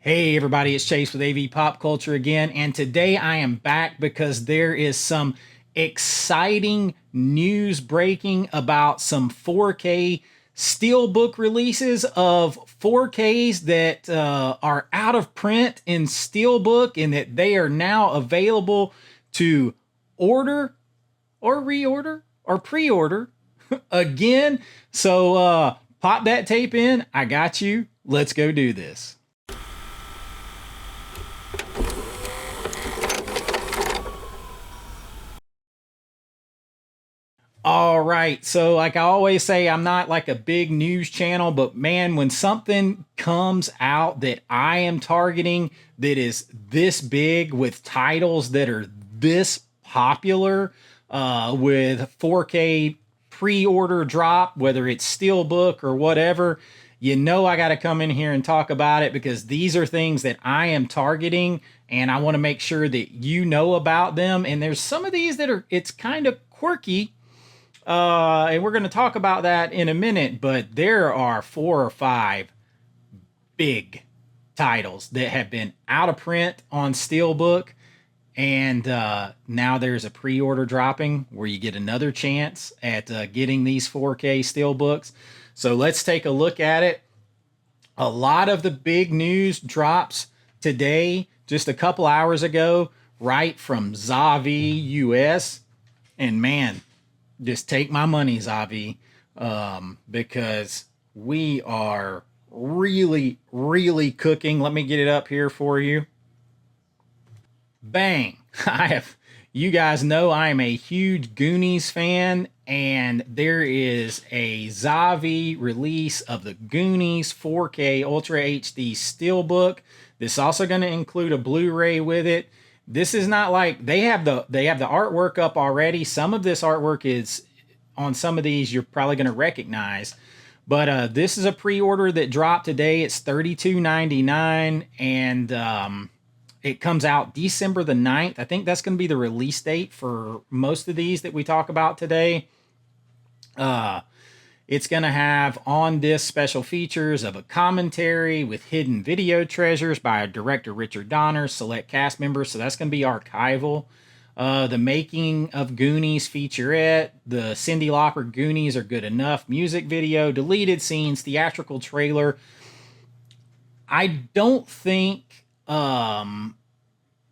Hey everybody, it's Chase with AV Pop Culture again, and today I am back because there is some exciting news breaking about some 4K Steelbook releases of 4Ks that are out of print in Steelbook and that they are now available to order or reorder or pre-order again. So pop that tape in. I got you. Let's go do this. All right. So, like I always say, I'm not like a big news channel, but man, when something comes out that I am targeting that is this big with titles that are this popular, with 4K pre order drop, whether it's Steelbook or whatever, you know, I got to come in here and talk about it because these are things that I am targeting and I want to make sure that you know about them. And there's some of these that are, it's kind of quirky, and we're going to talk about that in a minute, but there are 4 or 5 big titles that have been out of print on Steelbook, and now there's a pre-order dropping where you get another chance at getting these 4K Steelbooks. So let's take a look at it. A lot of the big news drops today, just a couple hours ago, right from Zavi US. And man, just take my money, Zavi, because we are really, really cooking. Let me get it up here for you. Bang! You guys know I am a huge Goonies fan, and there is a Zavi release of the Goonies 4K Ultra HD Steelbook. This is also going to include a Blu-ray with it. This is not like they have the artwork up already. Some of this artwork is on some of these you're probably going to recognize, but this is a pre-order that dropped today. It's $32.99, and it comes out December the 9th. I think that's going to be the release date for most of these that we talk about today. It's going to have on disc special features of a commentary with hidden video treasures by director Richard Donner, select cast members. So that's going to be archival. The making of Goonies featurette, the Cyndi Lauper Goonies Are Good Enough music video, deleted scenes, theatrical trailer. I don't think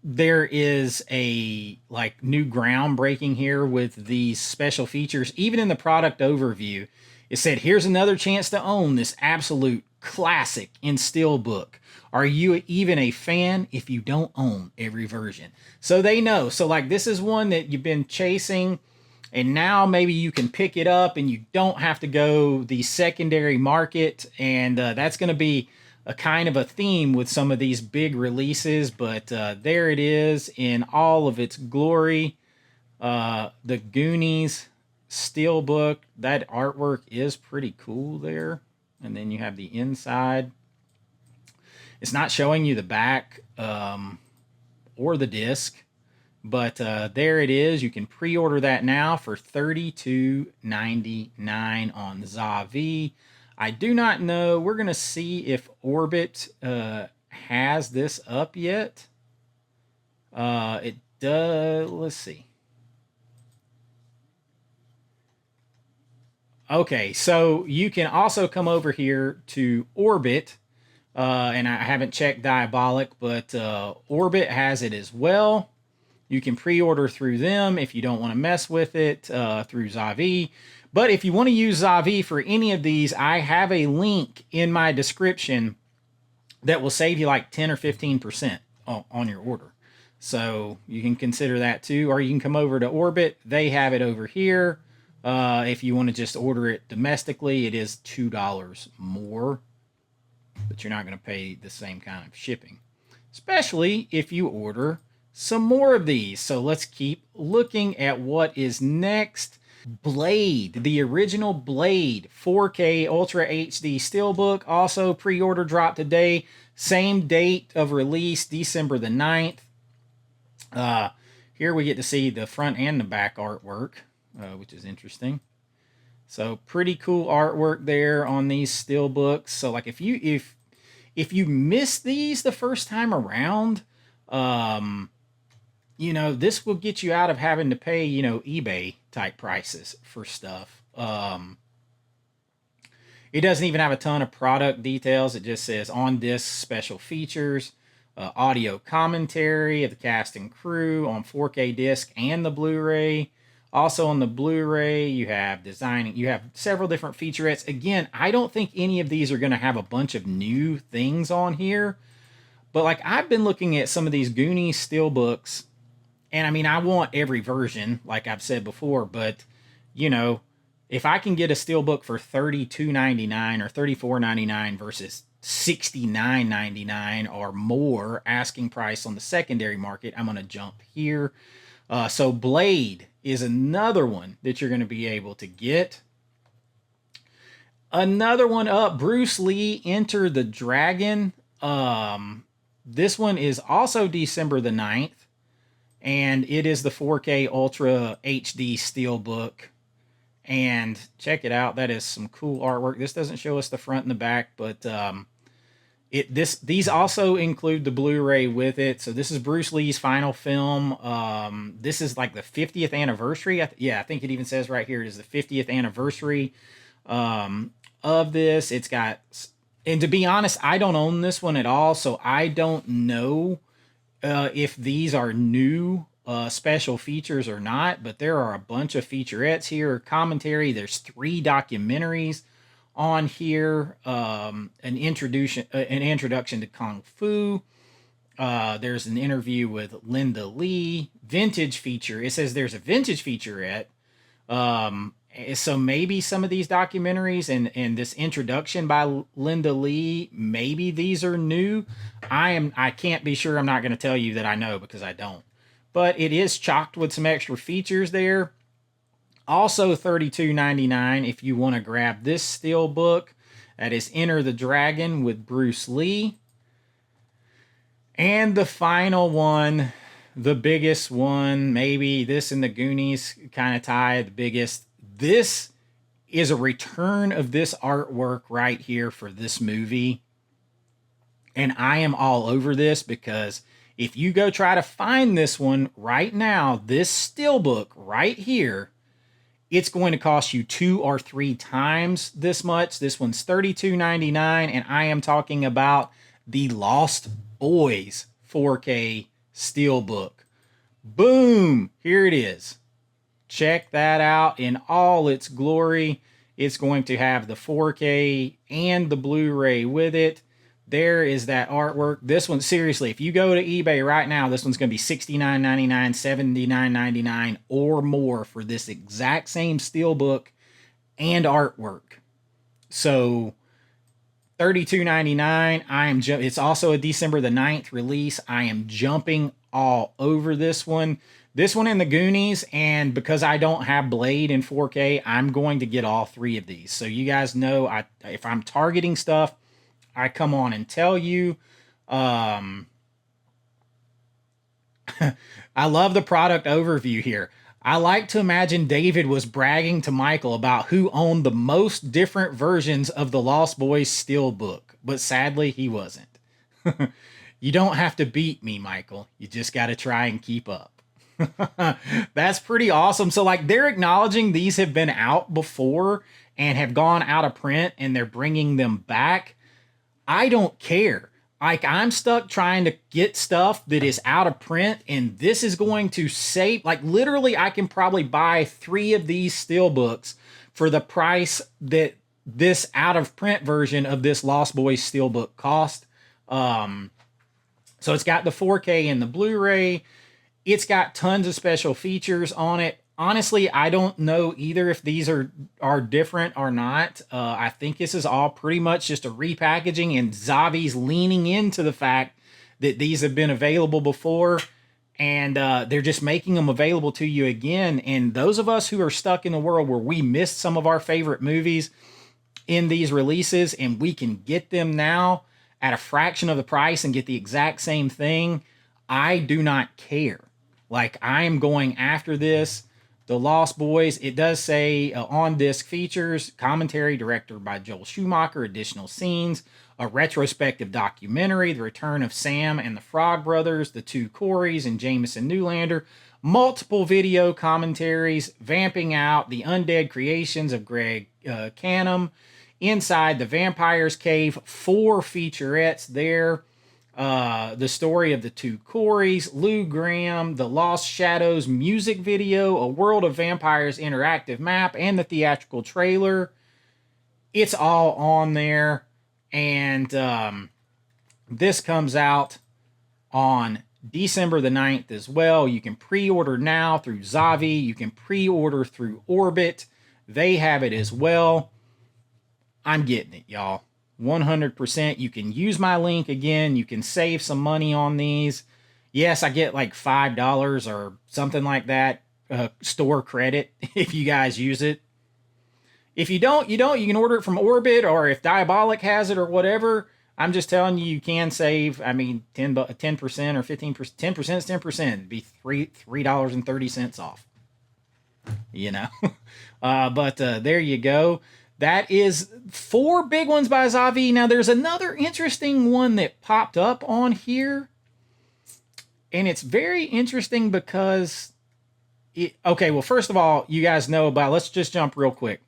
there is a like new groundbreaking here with these special features. Even in the product overview, it said, here's another chance to own this absolute classic in Steelbook. Are you even a fan if you don't own every version? So they know. So like this is one that you've been chasing, and now maybe you can pick it up and you don't have to go the secondary market. And that's going to be a kind of a theme with some of these big releases. But there it is in all of its glory. The Goonies Steelbook. That artwork is pretty cool there. And then you have the inside. It's not showing you the back or the disc, but there it is. You can pre-order that now for $32.99 on Zavi. I do not know. We're going to see if Orbit has this up yet. It does. Let's see. Okay, so you can also come over here to Orbit, and I haven't checked Diabolic, but Orbit has it as well. You can pre-order through them if you don't want to mess with it through Zavi. But if you want to use Zavi for any of these, I have a link in my description that will save you like 10 or 15% on your order. So you can consider that too, or you can come over to Orbit. They have it over here. If you want to just order it domestically, it is $2 more, but you're not going to pay the same kind of shipping, especially if you order some more of these. So let's keep looking at what is next. Blade, the original Blade 4K Ultra HD Steelbook, also pre-order drop today. Same date of release, December the 9th. Here we get to see the front and the back artwork, which is interesting. So pretty cool artwork there on these Steelbooks. So like if if you miss these the first time around, this will get you out of having to pay, eBay type prices for stuff. It doesn't even have a ton of product details. It just says on disc special features, audio commentary of the cast and crew on 4K disc and the Blu-ray. Also on the Blu-ray, you have several different featurettes. Again, I don't think any of these are going to have a bunch of new things on here. But like I've been looking at some of these Goonies Steelbooks, and I mean, I want every version, like I've said before, but if I can get a Steelbook for $32.99 or $34.99 versus $69.99 or more asking price on the secondary market, I'm going to jump here. So Blade is another one that you're going to be able to get. Another one up, Bruce Lee, Enter the Dragon. This one is also December the 9th, and it is the 4K Ultra HD Steelbook. And check it out. That is some cool artwork. This doesn't show us the front and the back, but these also include the Blu-ray with it. So this is Bruce Lee's final film. This is like the 50th anniversary. I think it even says right here it is the 50th anniversary of this. It's got, and to be honest, I don't own this one at all, so I don't know if these are new special features or not, but there are a bunch of featurettes here, commentary. There's 3 documentaries on here, an introduction to Kung Fu. There's an interview with Linda Lee, vintage feature. It says there's a vintage featurette. So maybe some of these documentaries and this introduction by Linda Lee, maybe these are new. I can't be sure. I'm not going to tell you that I know because I don't. But it is chocked with some extra features there. Also $32.99 if you want to grab this Steelbook. That is Enter the Dragon with Bruce Lee. And the final one, the biggest one, maybe this and the Goonies kind of tie the biggest. This is a return of this artwork right here for this movie. And I am all over this because if you go try to find this one right now, this Steelbook right here, it's going to cost you 2 or 3 times this much. This one's $32.99, and I am talking about the Lost Boys 4K Steelbook. Boom! Here it is. Check that out in all its glory. It's going to have the 4K and the Blu-ray with it. There is that artwork. This one, seriously, if you go to eBay right now, this one's going to be $69.99, $79.99 or more for this exact same Steelbook and artwork. So $32.99. It's also a December the 9th release. I am jumping all over this one. This one in the Goonies, and because I don't have Blade in 4K, I'm going to get all 3 of these. So you guys know, if I'm targeting stuff, I come on and tell you. I love the product overview here. I like to imagine David was bragging to Michael about who owned the most different versions of the Lost Boys Steelbook, but sadly he wasn't. You don't have to beat me, Michael. You just got to try and keep up. That's pretty awesome. So like they're acknowledging these have been out before and have gone out of print and they're bringing them back. I don't care. Like I'm stuck trying to get stuff that is out of print, and this is going to save, like literally I can probably buy 3 of these Steelbooks for the price that this out of print version of this Lost Boys Steelbook cost. So it's got the 4K and the Blu-ray. It's got tons of special features on it. Honestly, I don't know either if these are different or not. I think this is all pretty much just a repackaging, and Zavi's leaning into the fact that these have been available before, and they're just making them available to you again. And those of us who are stuck in the world where we missed some of our favorite movies in these releases, and we can get them now at a fraction of the price and get the exact same thing, I do not care. Like, I am going after this. The Lost Boys. It does say on disc features commentary, director by Joel Schumacher, additional scenes, a retrospective documentary, the return of Sam and the Frog Brothers, the two Coreys, and Jameson Newlander, multiple video commentaries, vamping out the undead creations of Greg Canham, Inside the Vampire's Cave, 4 featurettes there. The story of the two Coreys, Lou Graham, the Lost Shadows music video, a World of Vampires interactive map, and the theatrical trailer. It's all on there. And this comes out on December the 9th as well. You can pre-order now through Zavi. You can pre-order through Orbit. They have it as well. I'm getting it, y'all. 100%. You can use my link again. You can save some money on these. Yes, I get like $5 or something like that store credit if you guys use it. If you don't, you don't. You can order it from Orbit, or if Diabolic has it or whatever. I'm just telling you, you can save. I mean, 10% or 15%. 10% is 10%. It'd be $3.30 off. You know, but there you go. That is 4 big ones by Zavi. Now, there's another interesting one that popped up on here. And it's very interesting because... okay, well, first of all, you guys know about... Let's just jump real quick.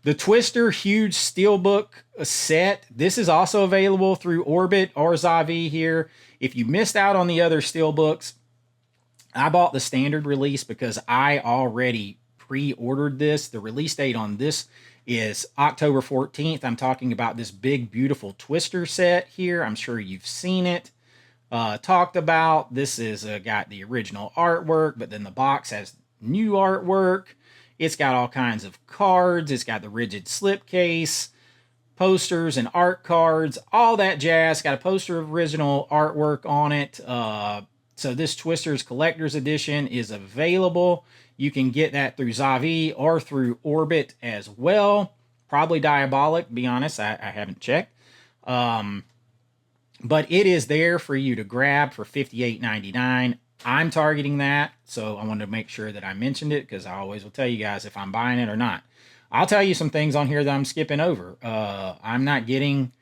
The Twister huge Steelbook set. This is also available through Orbit or Zavi here. If you missed out on the other Steelbooks, I bought the standard release because I already pre-ordered this. The release date on this is October 14th. I'm talking about this big, beautiful Twister set here. I'm sure you've seen it. Talked about. This is got the original artwork, but then the box has new artwork. It's got all kinds of cards. It's got the rigid slipcase, posters and art cards, all that jazz. Got a poster of original artwork on it. So this Twister's Collector's Edition is available. You can get that through Zavi or through Orbit as well. Probably Diabolic, to be honest. I haven't checked. But it is there for you to grab for $58.99. I'm targeting that, so I wanted to make sure that I mentioned it because I always will tell you guys if I'm buying it or not. I'll tell you some things on here that I'm skipping over. I'm not getting,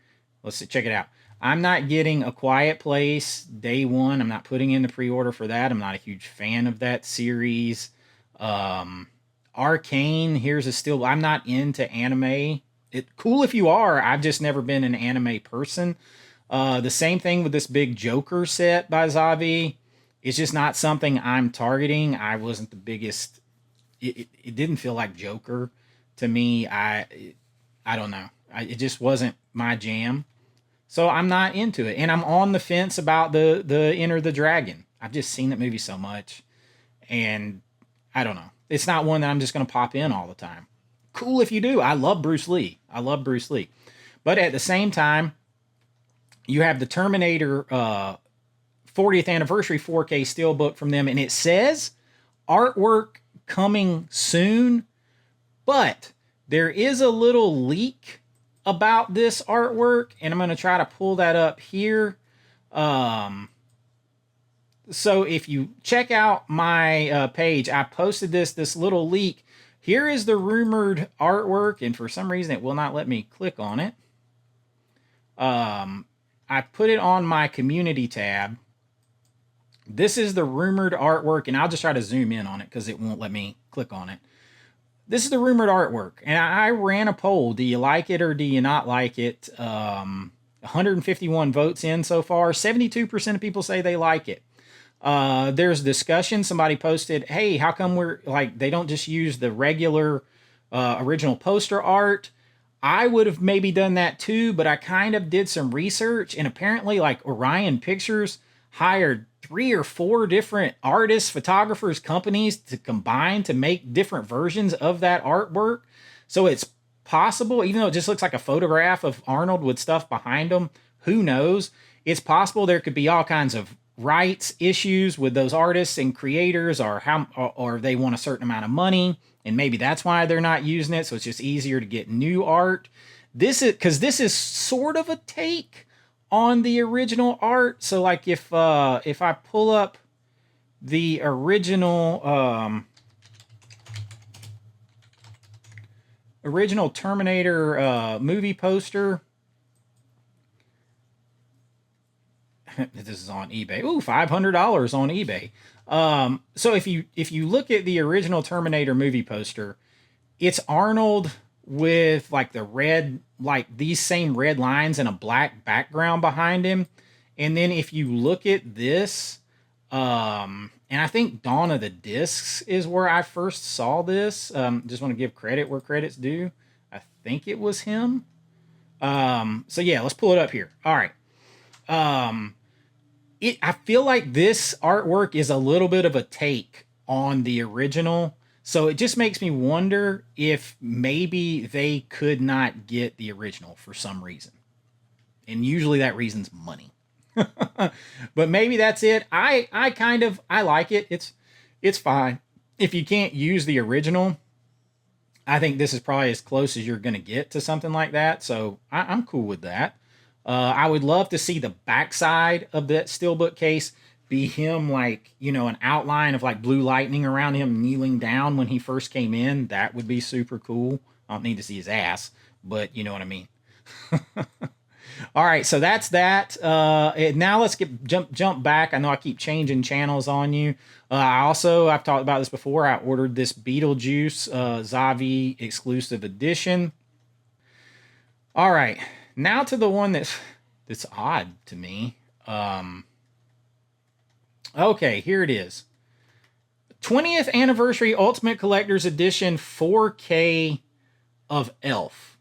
let's see, check it out. I'm not getting A Quiet Place day one. I'm not putting in the pre-order for that. I'm not a huge fan of that series. Arcane, here's a still, I'm not into anime. Cool if you are. I've just never been an anime person. The same thing with this big Joker set by Zavi. It's just not something I'm targeting. I wasn't the biggest. It didn't feel like Joker to me. I don't know. It just wasn't my jam. So I'm not into it. And I'm on the fence about the Enter the Dragon. I've just seen that movie so much. And I don't know. It's not one that I'm just going to pop in all the time. Cool if you do. I love Bruce Lee. But at the same time, you have the Terminator 40th anniversary 4K steelbook from them, and it says artwork coming soon, but there is a little leak about this artwork, and I'm going to try to pull that up here. So if you check out my page, I posted this little leak. Here is the rumored artwork, and for some reason it will not let me click on it. I put it on my community tab. This is the rumored artwork, and I'll just try to zoom in on it because it won't let me click on it. This is the rumored artwork, and I ran a poll. Do you like it or do you not like it? 151 votes in so far. 72% of people say they like it. There's discussion. Somebody posted, hey, how come they don't just use the regular original poster art? I would have maybe done that too, but I kind of did some research, and apparently like Orion Pictures hired 3 or 4 different artists, photographers, companies to combine to make different versions of that artwork. So it's possible, even though it just looks like a photograph of Arnold with stuff behind him, who knows? It's possible there could be all kinds of rights issues with those artists and creators, or they want a certain amount of money, and maybe that's why they're not using it. So it's just easier to get new art. This is sort of a take on the original art. So like if I pull up the original, original Terminator movie poster. This is on eBay. Ooh, $500 on eBay. So if you look at the original Terminator movie poster, it's Arnold with like the red, like these same red lines and a black background behind him. And then if you look at this, and I think Dawn of the Discs is where I first saw this. Just want to give credit where credit's due. I think it was him. So yeah, let's pull it up here. All right. I feel like this artwork is a little bit of a take on the original. So it just makes me wonder if maybe they could not get the original for some reason. And usually that reason's money. But maybe that's it. I like it. It's fine. If you can't use the original, I think this is probably as close as you're going to get to something like that. So I'm cool with that. I would love to see the backside of that steelbook case be him, like, you know, an outline of like blue lightning around him kneeling down when he first came in. That would be super cool. I don't need to see his ass, but you know what I mean. All right, so that's that. Now let's jump back. I know I keep changing channels on you. I've talked about this before. I ordered this Beetlejuice Zavi exclusive edition. All right, now to the one that's odd to me. Okay, here it is. 20th Anniversary Ultimate Collector's Edition 4K of Elf.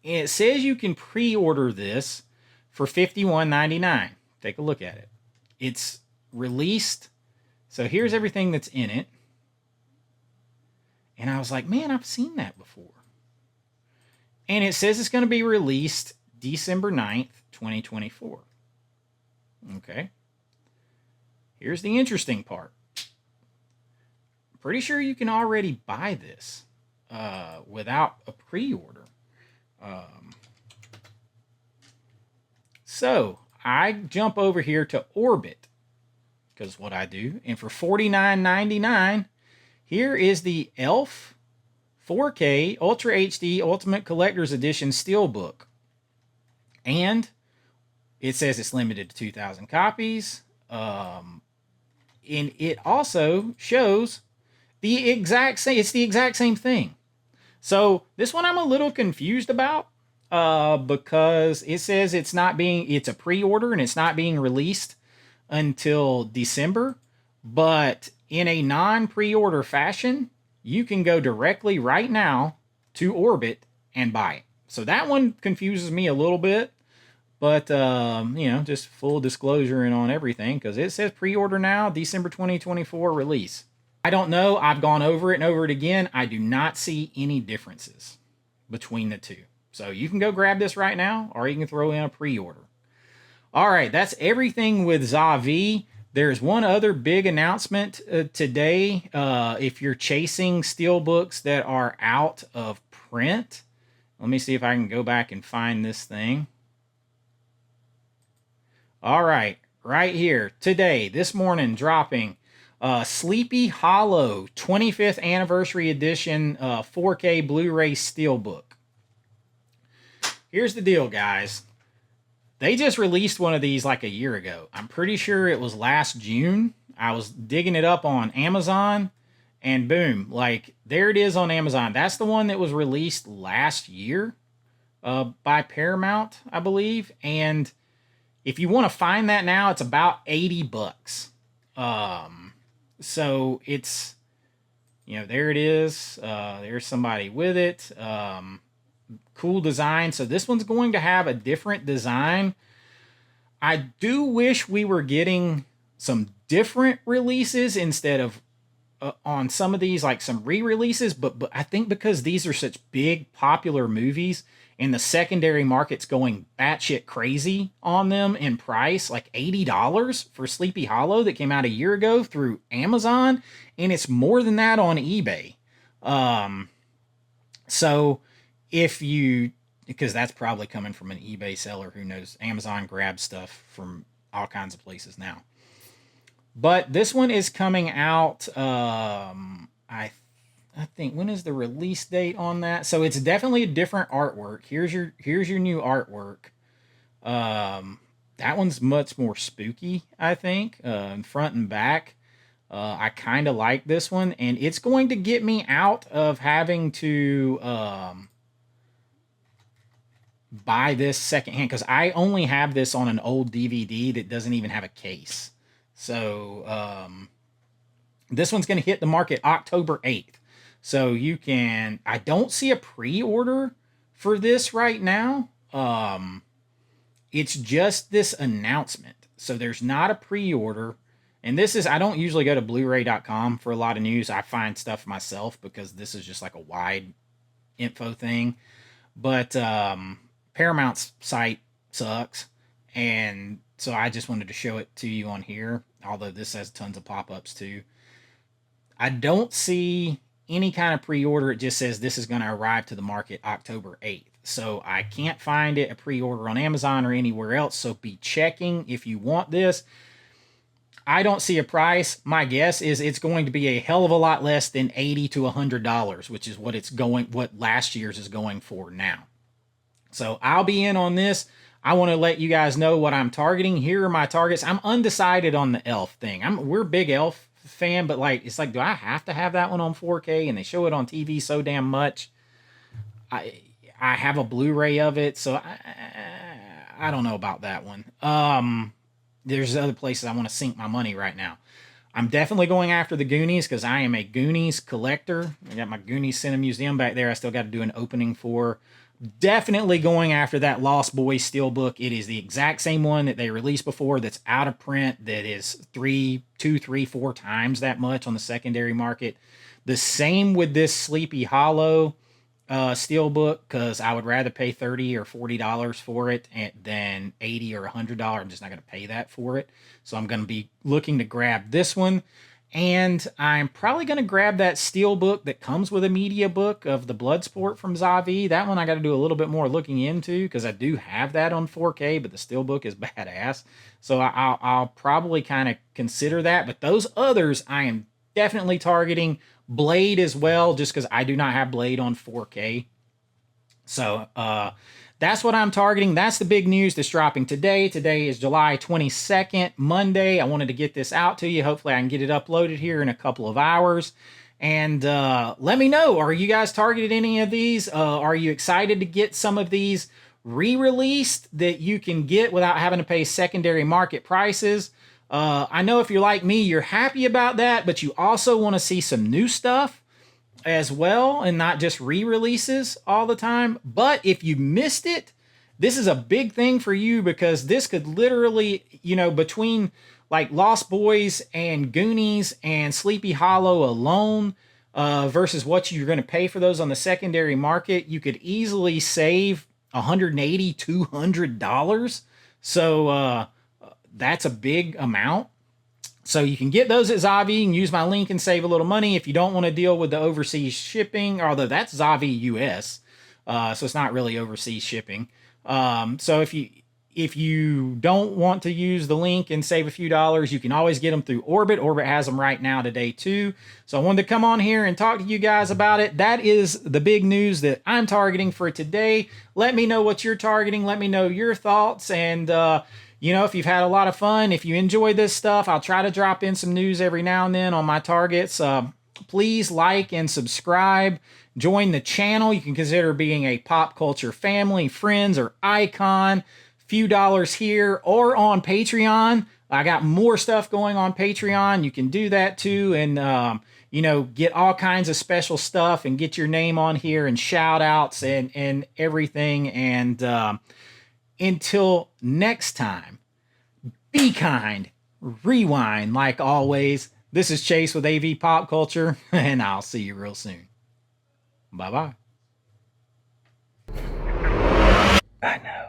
And it says you can pre-order this for $51.99. Take a look at it. It's released. So here's everything that's in it. And I was like, man, I've seen that before. And it says it's going to be released December 9th, 2024. Okay. Here's the interesting part. I'm pretty sure you can already buy this without a pre-order. So I jump over here to Orbit, because what I do, and for $49.99, here is the Elf 4K Ultra HD Ultimate Collector's Edition Steelbook. And it says it's limited to 2,000 copies. And it also shows the exact same, it's the exact same thing. So this one I'm a little confused about because it says it's a pre-order and it's not being released until December. But in a non-pre-order fashion, you can go directly right now to Orbit and buy it. So that one confuses me a little bit. But, just full disclosure and on everything, because it says pre-order now, December 2024 release. I don't know. I've gone over it and over it again. I do not see any differences between the two. So you can go grab this right now, or you can throw in a pre-order. All right, that's everything with Zavi. There's one other big announcement today. If you're chasing steelbooks that are out of print, let me see if I can go back and find this thing. All right, right here, today, this morning, dropping Sleepy Hollow 25th Anniversary Edition 4K Blu-ray Steelbook. Here's the deal, guys. They just released one of these like a year ago. I'm pretty sure it was last June. I was digging it up on Amazon, and boom, like there it is on Amazon. That's the one that was released last year by Paramount, I believe. And if you want to find that now, it's about $80. So it's, there it is. There's somebody with it. Cool design. So this one's going to have a different design. I do wish we were getting some different releases instead of on some of these, like some re-releases. But I think because these are such big, popular movies, and the secondary market's going batshit crazy on them in price, like $80 for Sleepy Hollow that came out a year ago through Amazon, and it's more than that on eBay. So because that's probably coming from an eBay seller who knows Amazon grabs stuff from all kinds of places now. But this one is coming out, I I think, when is the release date on that? So it's definitely a different artwork. Here's your new artwork. That one's much more spooky, I think, in front and back. I kind of like this one, and it's going to get me out of having to buy this secondhand, because I only have this on an old DVD that doesn't even have a case. So this one's going to hit the market October 8th. So you can, I don't see a pre-order for this right now. It's just this announcement. So there's not a pre-order. And this is, I don't usually go to blu-ray.com for a lot of news. I find stuff myself because this is just like a wide info thing. But Paramount's site sucks. And so I just wanted to show it to you on here. Although this has tons of pop-ups too. I don't see any kind of pre-order. It just says this is going to arrive to the market October 8th. So I can't find it a pre-order on Amazon or anywhere else. So be checking if you want this. I don't see a price. My guess is it's going to be a hell of a lot less than $80 to $100, which is what last year's is going for now. So I'll be in on this. I want to let you guys know what I'm targeting. Here are my targets. I'm undecided on the Elf thing. We're big Elf fan, but like, it's like, do I have to have that one on 4K? And they show it on TV so damn much. I have a Blu-ray of it, so I don't know about that one. There's other places I want to sink my money right now. I'm definitely going after the Goonies because I am a Goonies collector. I got my Goonies Cinema Museum back there. I still got to do an opening for. Definitely going after that Lost Boys Steelbook. It is the exact same one that they released before that's out of print, that is 2, 3, 4 times that much on the secondary market. The same with this Sleepy Hollow Steelbook, because I would rather pay $30 or $40 for it than $80 or $100. I'm just not going to pay that for it. So I'm going to be looking to grab this one. And I'm probably going to grab that Steelbook that comes with a media book of the Bloodsport from Zavi. That one I got to do a little bit more looking into because I do have that on 4K, but the Steelbook is badass. So I'll probably kind of consider that. But those others, I am definitely targeting. Blade as well, just because I do not have Blade on 4K. So that's what I'm targeting. That's the big news that's dropping today. Today is July 22nd, Monday. I wanted to get this out to you. Hopefully I can get it uploaded here in a couple of hours. And let me know, are you guys targeted any of these? Are you excited to get some of these re-released that you can get without having to pay secondary market prices? I know if you're like me, you're happy about that, but you also want to see some new stuff as well and not just re-releases all the time. But if you missed it, this is a big thing for you because this could literally, between like Lost Boys and Goonies and Sleepy Hollow alone versus what you're going to pay for those on the secondary market, you could easily save $180, $200. So that's a big amount. So you can get those at Zavi and use my link and save a little money if you don't want to deal with the overseas shipping, although that's Zavi US. So it's not really overseas shipping. So if you don't want to use the link and save a few dollars, you can always get them through Orbit. Orbit has them right now today too. So I wanted to come on here and talk to you guys about it. That is the big news that I'm targeting for today. Let me know what you're targeting. Let me know your thoughts. And, if you've had a lot of fun, if you enjoy this stuff, I'll try to drop in some news every now and then on my targets. Please like and subscribe. Join the channel. You can consider being a pop culture family, friends, or icon. Few dollars here or on Patreon. I got more stuff going on Patreon. You can do that too. And, get all kinds of special stuff and get your name on here and shout outs and everything. And, until next time, be kind, rewind like always. This is Chase with AV Pop Culture, and I'll see you real soon. Bye-bye. Bye now.